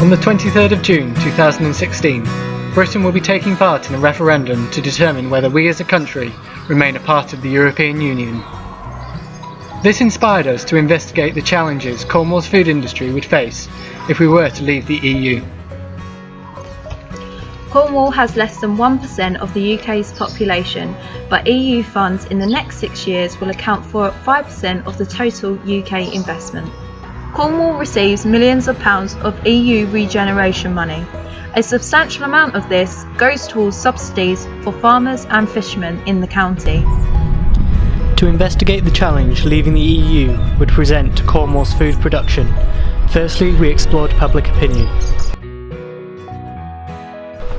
On the 23rd of June 2016, Britain will be taking part in a referendum to determine whether we as a country remain a part of the European Union. This inspired us to investigate the challenges Cornwall's food industry would face if we were to leave the EU. Cornwall has less than 1% of the UK's population, but EU funds in the next 6 years will account for 5% of the total UK investment. Cornwall receives millions of pounds of EU regeneration money. A substantial amount of this goes towards subsidies for farmers and fishermen in the county. To investigate the challenge leaving the EU would present to Cornwall's food production, firstly we explored public opinion.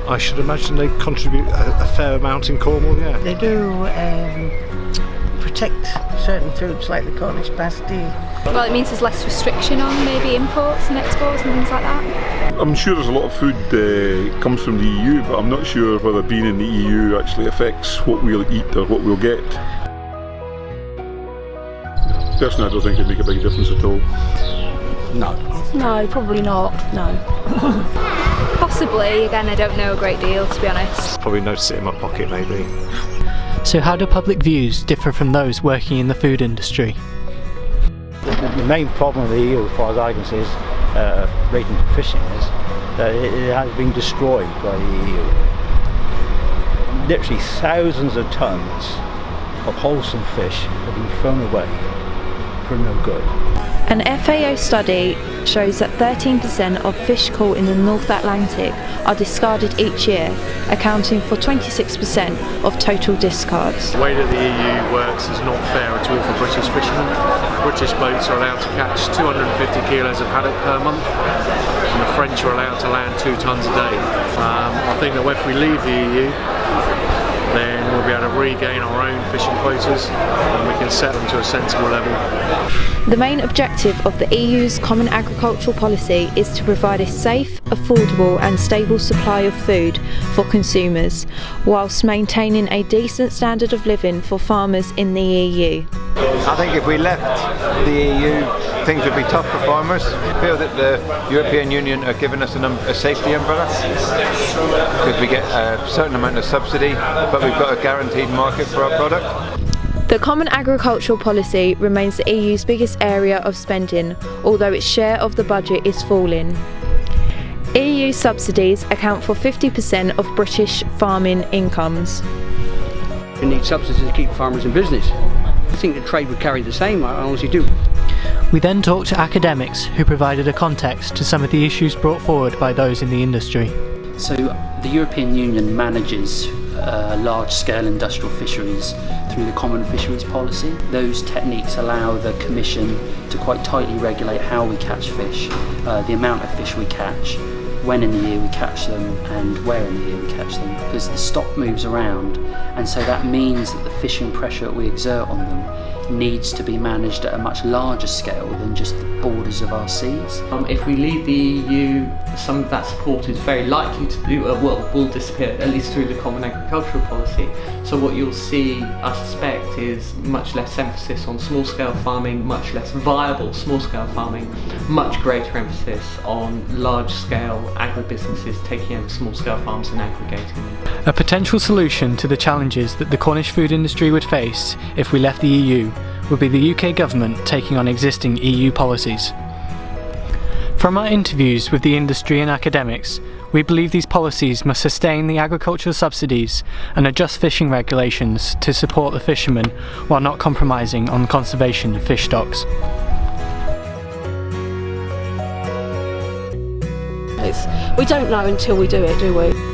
I should imagine they contribute a fair amount in Cornwall, yeah. They do protect certain foods like the Cornish pasty. Well, it means there's less restriction on maybe imports and exports and things like that. I'm sure there's a lot of food comes from the EU, but I'm not sure whether being in the EU actually affects what we'll eat or what we'll get. Personally, I don't think it'd make a big difference at all. No. No, probably not, no. Possibly, again I don't know a great deal to be honest. Probably notice it in my pocket maybe. So how do public views differ from those working in the food industry? The main problem with the EU, as far as I can see, is relating to fishing, is that it has been destroyed by the EU. Literally thousands of tons of wholesome fish have been thrown away for no good. An FAO study shows that 13% of fish caught in the North Atlantic are discarded each year, accounting for 26% of total discards. The way that the EU works is not fair at all for British fishermen. British boats are allowed to catch 250 kilos of haddock per month, and the French are allowed to land 2 tons a day. I think that if we leave the EU, then we'll be able to regain our own fishing quotas and we can set them to a sensible level. The main objective of the EU's Common Agricultural Policy is to provide a safe, affordable and stable supply of food for consumers, whilst maintaining a decent standard of living for farmers in the EU. I think if we left the EU, things would be tough for farmers. I feel that the European Union are giving us a safety umbrella because we get a certain amount of subsidy, but we've got a guaranteed market for our product. The Common Agricultural Policy remains the EU's biggest area of spending, although its share of the budget is falling. EU subsidies account for 50% of British farming incomes. We need subsidies to keep farmers in business. I think the trade would carry the same, I honestly do. We then talked to academics who provided a context to some of the issues brought forward by those in the industry. So the European Union manages large-scale industrial fisheries through the Common Fisheries Policy. Those techniques allow the Commission to quite tightly regulate how we catch fish, the amount of fish we catch, when in the year we catch them and where in the year we catch them, because the stock moves around, and so that means that the fishing pressure that we exert on them needs to be managed at a much larger scale than just the borders of our seas. If we leave the EU, some of that support is very likely to will disappear, at least through the Common Agricultural Policy. So what you'll see, I suspect, is much less emphasis on small-scale farming, much less viable small-scale farming, much greater emphasis on large-scale agribusinesses taking over small-scale farms and aggregating them. A potential solution to the challenges that the Cornish food industry would face if we left the EU would be the UK government taking on existing EU policies. From our interviews with the industry and academics, we believe these policies must sustain the agricultural subsidies and adjust fishing regulations to support the fishermen while not compromising on the conservation of fish stocks. We don't know until we do it, do we?